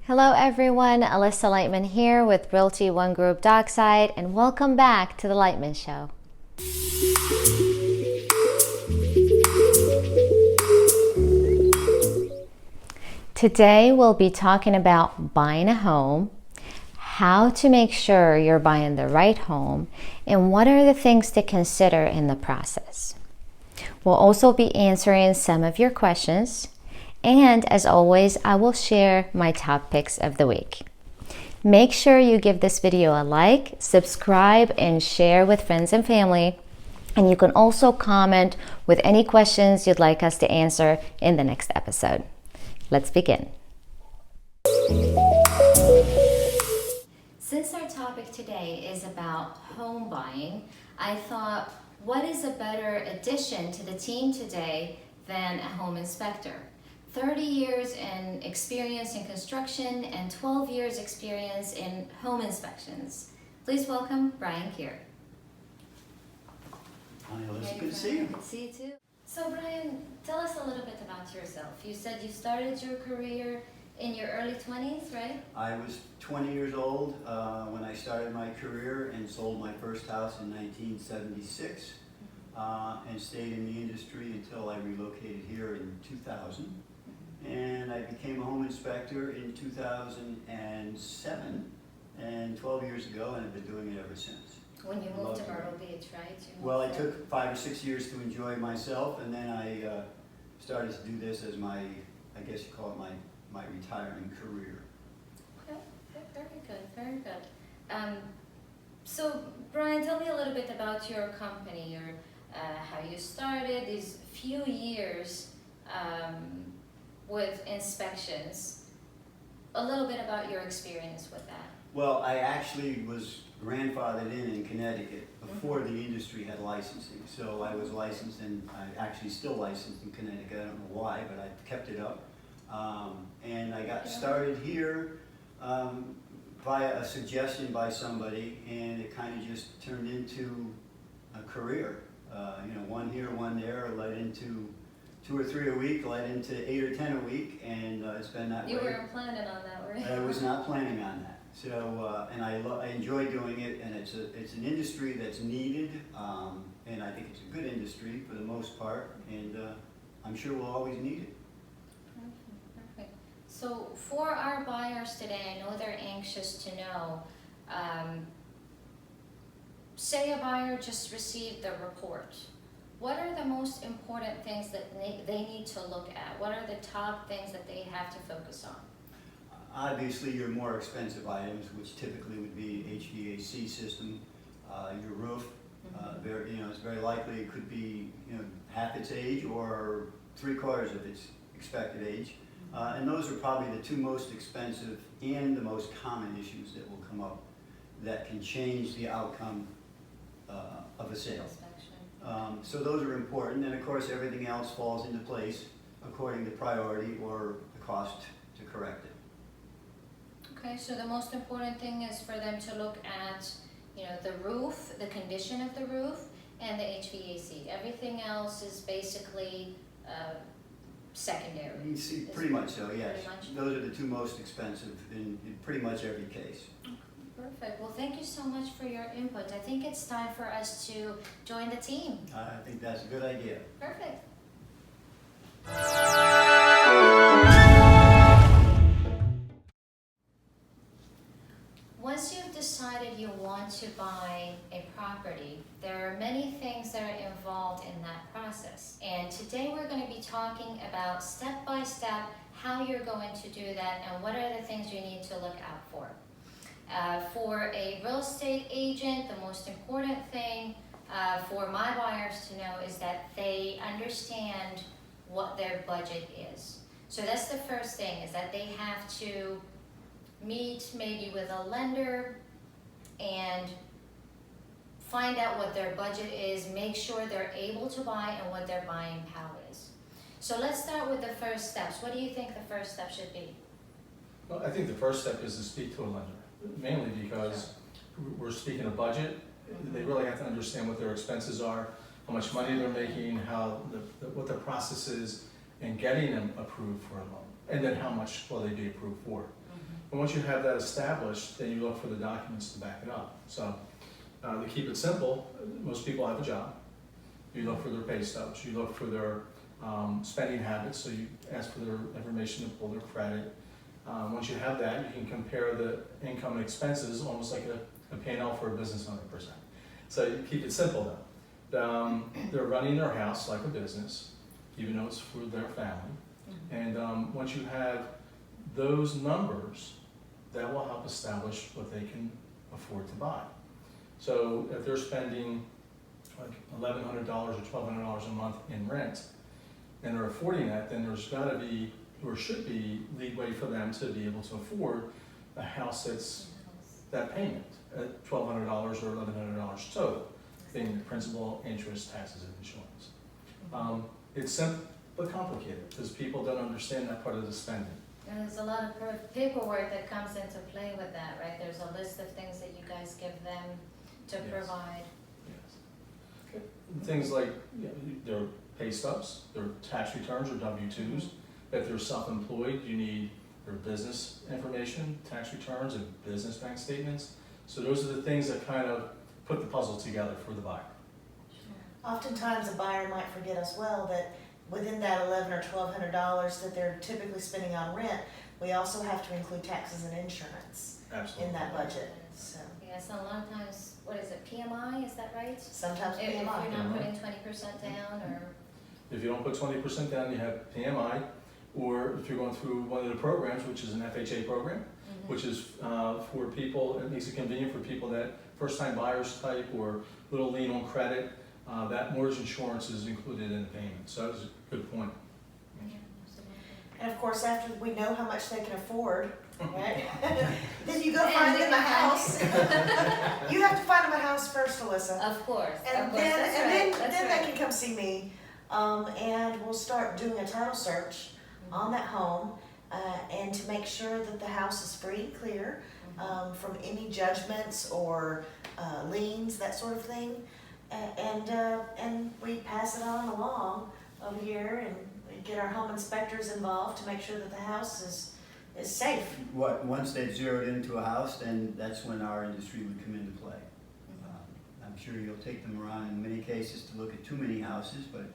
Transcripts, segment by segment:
Hello everyone, Alyssa Lightman here with Realty One Group Dockside, and welcome back to the Lightman Show. Today we'll be talking about buying a home, how to make sure you're buying the right home, and what are the things to consider in the process. We'll also be answering some of your questions. And as always, I will share my top picks of the week. Make sure you give this video a like, subscribe, and share with friends and family. And you can also comment with any questions you'd like us to answer in the next episode. Let's begin. Since our topic today is about home buying, I thought, what is a better addition to the team today than a home inspector? 30 years in experience in construction and 12 years experience in home inspections. Please welcome Bryan Kier. Hi, Alyssa. Good to see you. Good to see you too. So Bryan, tell us a little bit about yourself. You said you started your career in your early 20s, right? I was 20 years old when I started my career and sold my first house in 1976 and stayed in the industry until I relocated here in 2000. And I became a home inspector in 2007, and 12 years ago, and I've been doing it ever since. When you moved to Myrtle Beach, right? Well, I took 5 or 6 years to enjoy myself, and then I started to do this as my, I guess you call it my retirement career. Okay, very good, very good. So, Bryan, tell me a little bit about your company, your how you started these few years with inspections. A little bit about your experience with that. Well, I actually was grandfathered in Connecticut before the industry had licensing. So I was licensed, and I'm actually still licensed in Connecticut. I don't know why, but I kept it up. And I got started here via a suggestion by somebody, and it kind of just turned into a career. One here, one there, led into 2 or 3 a week, led into 8 or 10 a week, and it's been that way. You weren't planning on that, right? I was not planning on that. So, and I enjoy doing it, and it's an industry that's needed, and I think it's a good industry for the most part, and I'm sure we'll always need it. Perfect. So for our buyers today, I know they're anxious to know, say a buyer just received the report. What are the most important things that they need to look at? What are the top things that they have to focus on? Obviously, your more expensive items, which typically would be HVAC system, your roof. It's very likely it could be half its age or 3/4 of its expected age. And those are probably the two most expensive and the most common issues that will come up that can change the outcome of a sale. So those are important, and of course everything else falls into place according to priority or the cost to correct it. Okay, so the most important thing is for them to look at, the roof, the condition of the roof, and the HVAC. Everything else is basically secondary. You see, pretty much so, yes. Pretty much. Those are the two most expensive in pretty much every case. Perfect. Well, thank you so much for your input. I think it's time for us to join the team. I think that's a good idea. Perfect. Once you've decided you want to buy a property, there are many things that are involved in that process. And today we're going to be talking about step by step how you're going to do that and what are the things you need to look out for. For a real estate agent, the most important thing for my buyers to know is that they understand what their budget is. So that's the first thing, is that they have to meet maybe with a lender and find out what their budget is, make sure they're able to buy and what their buying power is. So let's start with the first steps. What do you think the first step should be? Well, I think the first step is to speak to a lender, mainly because we're speaking of budget. They really have to understand what their expenses are, how much money they're making, what the process is in getting them approved for a loan. and then how much will they be approved for. And once you have that established, then you look for the documents to back it up. So to keep it simple, most people have a job. You look for their pay stubs, you look for their spending habits, so you ask for their information to pull their credit. Once you have that, you can compare the income and expenses, almost like a P&L for a business owner per se. So you keep it simple though. They're running their house like a business, even though it's for their family. And once you have those numbers, that will help establish what they can afford to buy. So if they're spending like $1,100 or $1,200 a month in rent, and they're affording that, then there's got to be, or should be, leeway for them to be able to afford a house that's that payment at $1,200 or $1,100 total, being the principal, interest, taxes, and insurance. It's simple but complicated because people don't understand that part of the spending. And there's a lot of paperwork that comes into play with that, right? There's a list of things that you guys give them to Yes. provide. Yes. Things like their pay stubs, their tax returns or W-2s. If they're self-employed, you need their business information, tax returns, and business bank statements. So those are the things that kind of put the puzzle together for the buyer. Oftentimes, a buyer might forget as well that within that $1,100 or $1,200 that they're typically spending on rent, we also have to include taxes and insurance Absolutely. in that budget. So Yes, and a lot of times, what is it, PMI, is that right? sometimes If you're PMI. not putting 20% down, or, If you don't put 20% down, you have PMI, or if you're going through one of the programs, which is an FHA program, which is for people, it makes it convenient for people that first-time buyers type or little lien on credit, that mortgage insurance is included in the payment. So that was a good point. And of course, after we know how much they can afford, right? Then you go And find we them a can house. You have to find them a house first, Alyssa. of course, And of course, then, that's and right, then, that's then right. they can come see me, and we'll start doing a title search on that home, and to make sure that the house is free and clear, from any judgments or, liens, that sort of thing. And we pass it on along over here, and we get our home inspectors involved to make sure that the house is safe. Once they've zeroed into a house, then that's when our industry would come into play. I'm sure you'll take them around in many cases to look at too many houses, but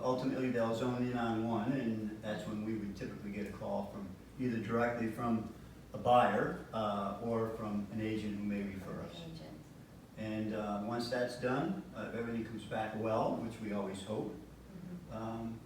ultimately they'll zone in on one, and that's when we would typically get a call from either directly from a buyer or from an agent who may refer us. And once that's done, if everything comes back well, which we always hope,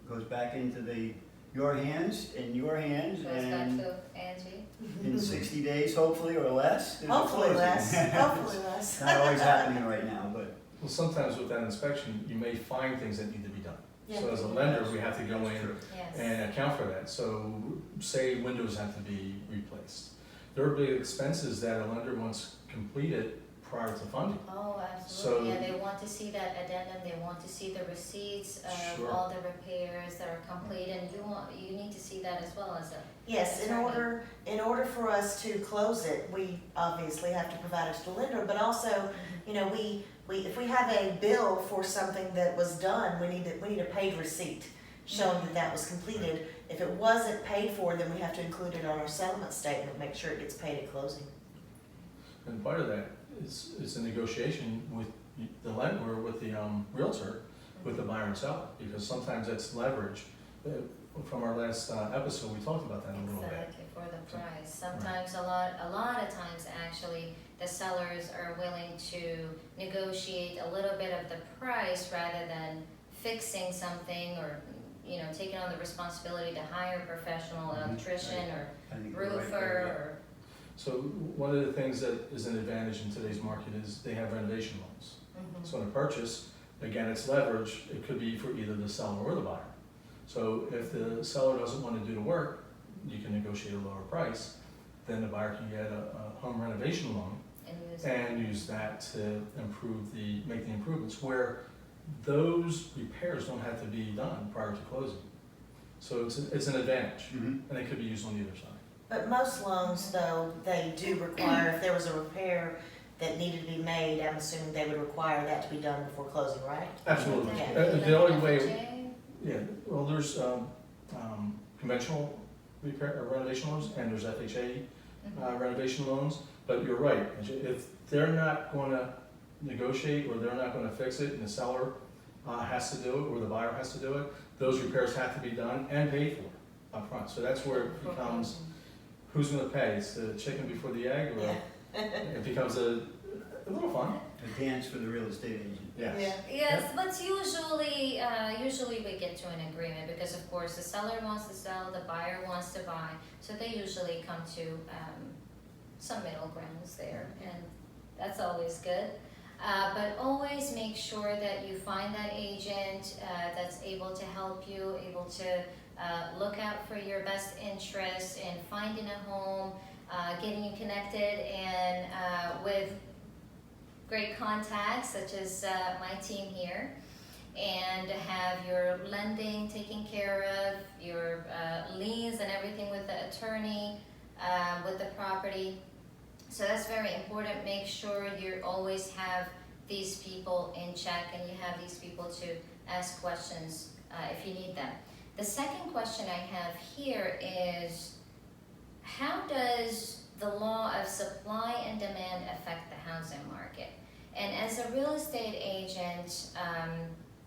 goes back into your hands, and Goes back and to Angie. in 60 days, hopefully, or less. there's a Hopefully closing. less, hopefully less. It's not always happening right now, but Well, sometimes with that inspection, you may find things that need to be done. Yeah. So as a lender, we have to go in true. Yes. and account for that. So say windows have to be replaced. There are big expenses that a lender wants completed prior to funding. Oh, absolutely, So- yeah, they want to see that addendum, they want to see the receipts of Sure. all the repairs that are complete, and you need to see that as well as a. Yes, in attorney. order for us to close it, we obviously have to provide it to the lender, but also, you know, if we have a bill for something that was done, we need a paid receipt showing that that was completed. If it wasn't paid for, then we have to include it on our settlement statement, make sure it gets paid at closing. And part of that is a negotiation with the lender, with the realtor, with the buyer and seller, because sometimes that's leverage. From our last episode, we talked about that a little bit. Exactly, for the price. Sometimes, a lot of times, actually, the sellers are willing to negotiate a little bit of the price rather than fixing something or, you know, taking on the responsibility to hire a professional electrician or I think you're right roofer there, or. So one of the things that is an advantage in today's market is they have renovation loans. So in a purchase, again, it's leverage. It could be for either the seller or the buyer. So if the seller doesn't want to do the work, you can negotiate a lower price. Then the buyer can get a home renovation loan and use that to make the improvements, where those repairs don't have to be done prior to closing. So it's an advantage, and it could be used on either side. But most loans, though, they do require, if there was a repair that needed to be made, I'm assuming they would require that to be done before closing, right? Absolutely. Yeah. The only way, yeah, well, there's conventional repair, renovation loans, and there's FHA renovation loans. But you're right, if they're not gonna negotiate, or they're not gonna fix it, and the seller has to do it, or the buyer has to do it, those repairs have to be done and paid for up front. So that's where it becomes, who's gonna pay? It's the chicken before the egg, or it becomes a little fun. A dance for the real estate agent. Yes. Yeah. Yes, but usually we get to an agreement, because of course the seller wants to sell, the buyer wants to buy, so they usually come to some middle grounds there, and that's always good. But always make sure that you find that agent that's able to help you, able to look out for your best interests in finding a home, getting you connected and with great contacts such as my team here, and have your lending taken care of, your liens and everything with the attorney, with the property. So that's very important. Make sure you always have these people in check, and you have these people to ask questions if you need them. The second question I have here is, how does the law of supply and demand affect the housing market? And as a real estate agent,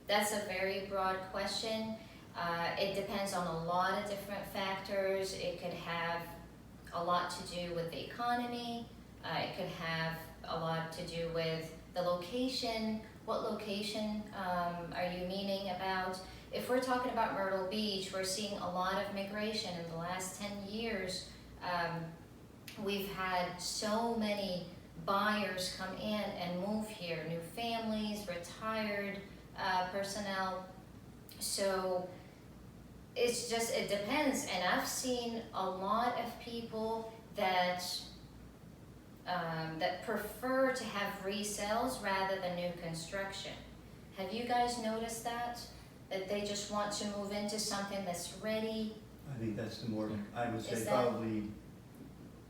that's a very broad question. It depends on a lot of different factors. It could have a lot to do with the economy. It could have a lot to do with the location. What location are you meaning about? If we're talking about Myrtle Beach, we're seeing a lot of migration in the last 10 years. We've had so many buyers come in and move here, new families, retired personnel. So it depends. And I've seen a lot of people that prefer to have resales rather than new construction. Have you guys noticed that? That they just want to move into something that's ready? I think that's the more, I would say Is that- probably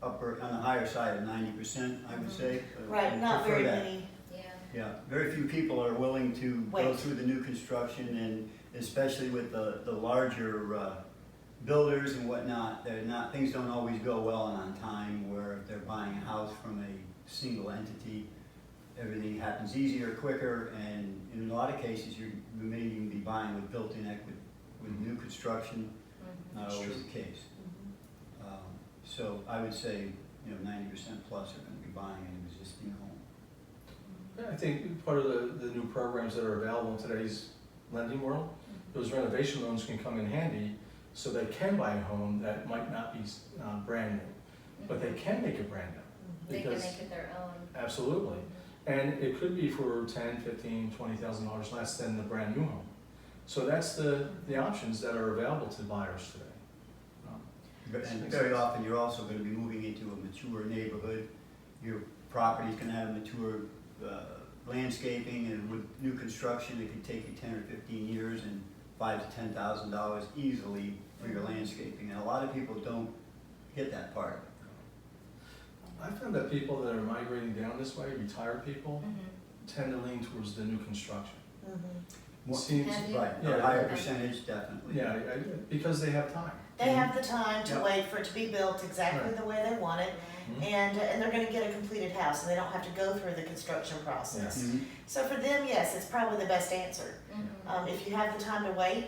upper, on the higher side of 90%, I would say. Right, not Prefer very that. many. Yeah. Yeah, very few people are willing to go Wait. through the new construction, and especially with the larger builders and whatnot, things don't always go well and on time, where if they're buying a house from a single entity, everything happens easier, quicker, and in a lot of cases, you may even be buying with built-in equity. With new construction, not That's always true. the case. So I would say, 90% plus are gonna be buying an existing home. Yeah, I think part of the new programs that are available in today's lending world, those renovation loans can come in handy, so they can buy a home that might not be brand new, but they can make it brand new. They can Because- make it their own. Absolutely. And it could be for $10,000, $15,000, $20,000 less than the brand new home. So that's the options that are available to buyers today. And very often, you're also gonna be moving into a mature neighborhood. Your property's gonna have mature landscaping, and with new construction, it could take you 10 or 15 years and $5,000 to $10,000 easily for your landscaping. And a lot of people don't hit that part. I found that people that are migrating down this way, retired people, tend to lean towards the new construction. More- Seems, Have you? Right, Yeah. a higher percentage, definitely. yeah, because they have time. They have the time to Yep. wait for it to be built exactly Right. the way they want it, and they're gonna get a completed house, and they don't have to go through the construction process. Mhm. So for them, yes, it's probably the best answer. If you have the time to wait,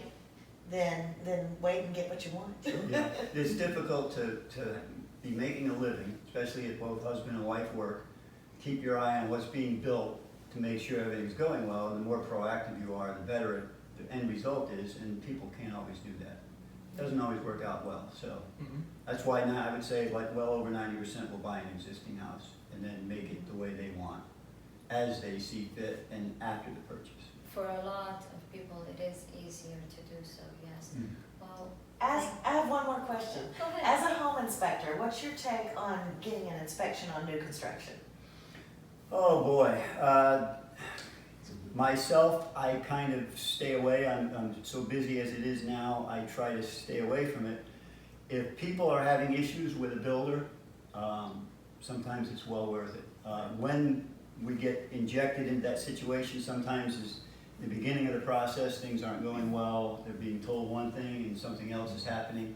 then wait and get what you want. Yeah, it's difficult to be making a living, especially if both husband and wife work. Keep your eye on what's being built to make sure everything's going well. The more proactive you are, the better the end result is, and people can't always do that. Doesn't always work out well, so that's why now I would say like well over 90% will buy an existing house and then make it the way they want, as they see fit and after the purchase. For a lot of people, it is easier to do so, yes. Well, I have one more question. go ahead. As a home inspector, what's your take on getting an inspection on new construction? Oh, boy. Myself, I kind of stay away. I'm so busy as it is now, I try to stay away from it. If people are having issues with a builder, sometimes it's well worth it. When we get injected into that situation, sometimes is the beginning of the process, things aren't going well, they're being told one thing and something else is happening.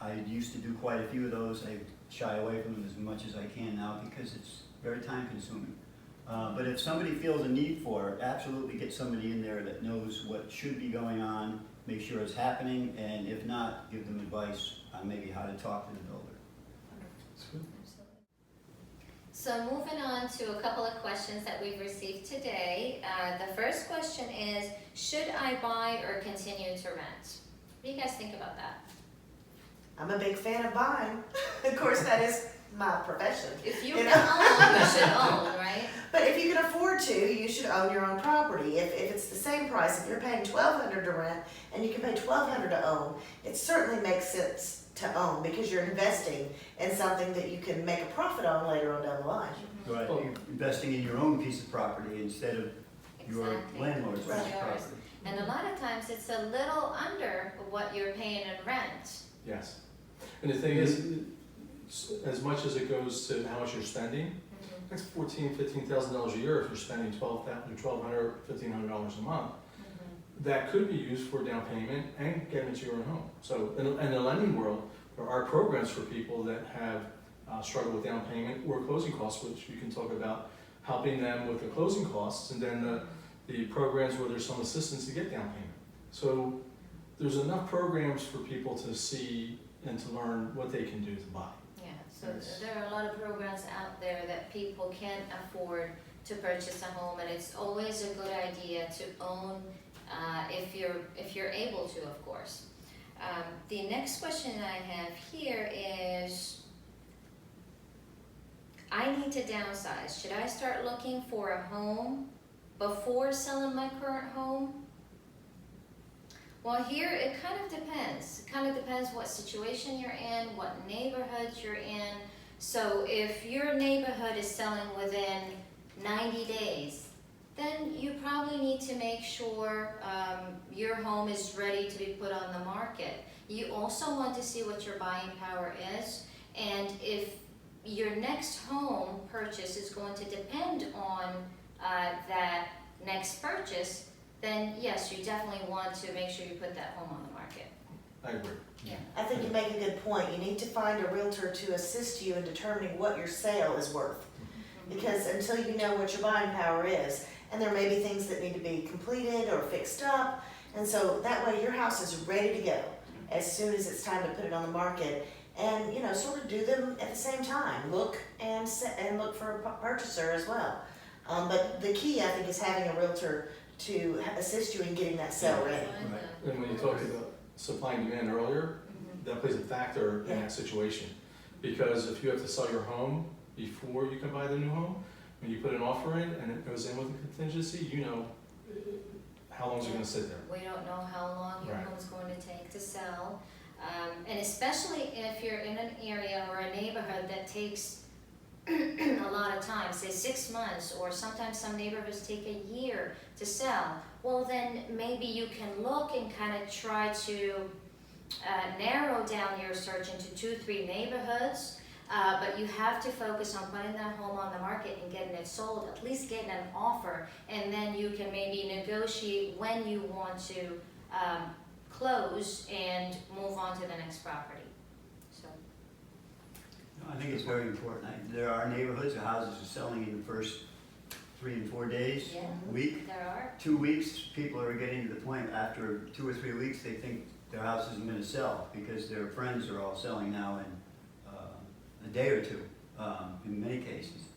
I used to do quite a few of those. I shy away from them as much as I can now because it's very time consuming. But if somebody feels a need for it, absolutely get somebody in there that knows what should be going on, make sure it's happening, and if not, give them advice on maybe how to talk to the builder. That's good. So moving on to a couple of questions that we've received today. The first question is, should I buy or continue to rent? What do you guys think about that? I'm a big fan of buying. Of course, that is my profession. If you You can know? own, you should own, right? But if you can afford to, you should own your own property. If it's the same price, if you're paying $1,200 to rent and you can pay $1,200 to own, it certainly makes sense to own because you're investing in something that you can make a profit on later on down the line. Right, you're investing in your own piece of property instead of your Exactly. landlord's piece of Yours. property. And a lot of times it's a little under what you're paying in rent. Yes. And the thing is, as much as it goes to how much you're spending, that's $15,000 a year if you're spending $1,200, $1,500 a month. That could be used for down payment and getting into your own home. So in the lending world, there are programs for people that have struggled with down payment or closing costs, which you can talk about helping them with the closing costs, and then the programs where there's some assistance to get down payment. So there's enough programs for people to see and to learn what they can do to buy. Yeah, so there are a lot of programs out there that people can afford to purchase a home, and it's always a good idea to own if you're able to, of course. The next question I have here is, I need to downsize. Should I start looking for a home before selling my current home? Well, here it kind of depends. It kind of depends what situation you're in, what neighborhood you're in. So if your neighborhood is selling within 90 days, then you probably need to make sure your home is ready to be put on the market. You also want to see what your buying power is, and if your next home purchase is going to depend on that next purchase, then yes, you definitely want to make sure you put that home on the market. I agree. Yeah. I think you make a good point. You need to find a realtor to assist you in determining what your sale is worth. Because until you know what your buying power is, and there may be things that need to be completed or fixed up, and so that way your house is ready to go as soon as it's time to put it on the market. And you know, sort of do them at the same time. Look and look for a purchaser as well. But the key, I think, is having a realtor to assist you in getting that sale ready. Right. And when you talked about supply and demand earlier, that plays a factor in that situation. Because if you have to sell your home before you can buy the new home, when you put an offer in and it goes in with a contingency, you know how long is it going to sit there. We don't know how long your Right. home's going to take to sell. And especially if you're in an area or a neighborhood that takes a lot of time, say 6 months, or sometimes some neighborhoods take a year to sell, well then maybe you can look and kind of try to narrow down your search into 2-3 neighborhoods, but you have to focus on putting that home on the market and getting it sold, at least getting an offer, and then you can maybe negotiate when you want to close and move on to the next property. So. I think it's very important. There are neighborhoods, the houses are selling in the first 3 and 4 days, Yeah. week. There are. 2 weeks, people are getting to the point after 2 or 3 weeks, they think their house isn't going to sell because their friends are all selling now in a day or two, in many cases.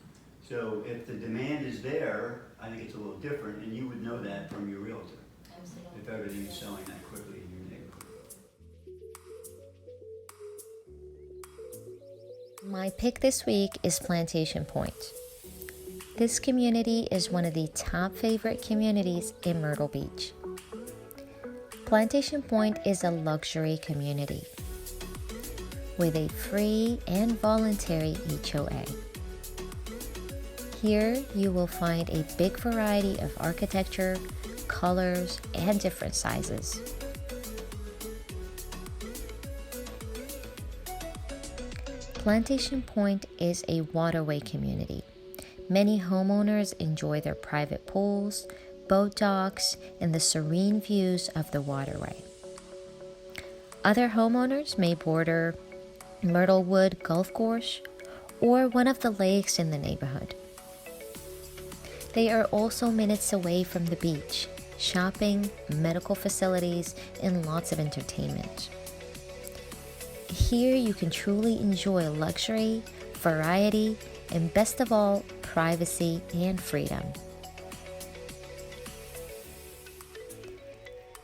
So if the demand is there, I think it's a little different, and you would know that from your realtor, Absolutely. if everything is selling that quickly in your neighborhood. My pick this week is Plantation Point. This community is one of the top favorite communities in Myrtle Beach. Plantation Point is a luxury community with a free and voluntary HOA. Here you will find a big variety of architecture, colors, and different sizes. Plantation Point is a waterway community. Many homeowners enjoy their private pools, boat docks, and the serene views of the waterway. Other homeowners may border Myrtlewood Golf Course or one of the lakes in the neighborhood. They are also minutes away from the beach, shopping, medical facilities, and lots of entertainment. Here you can truly enjoy luxury, variety, and best of all, privacy and freedom.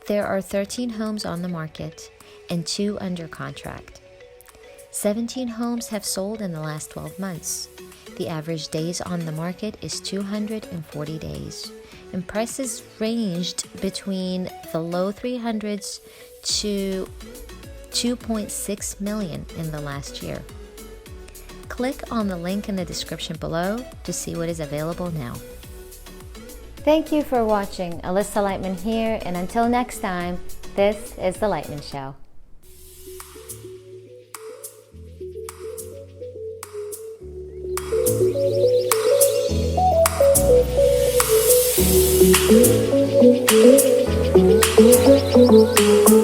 There are 13 homes on the market and 2 under contract. 17 homes have sold in the last 12 months. The average days on the market is 240 days, and prices ranged between the low 300s to 2.6 million in the last year. Click on the link in the description below to see what is available now. Thank you for watching. Alyssa Lightman here, and until next time, this is The Lightman Show. Thank you.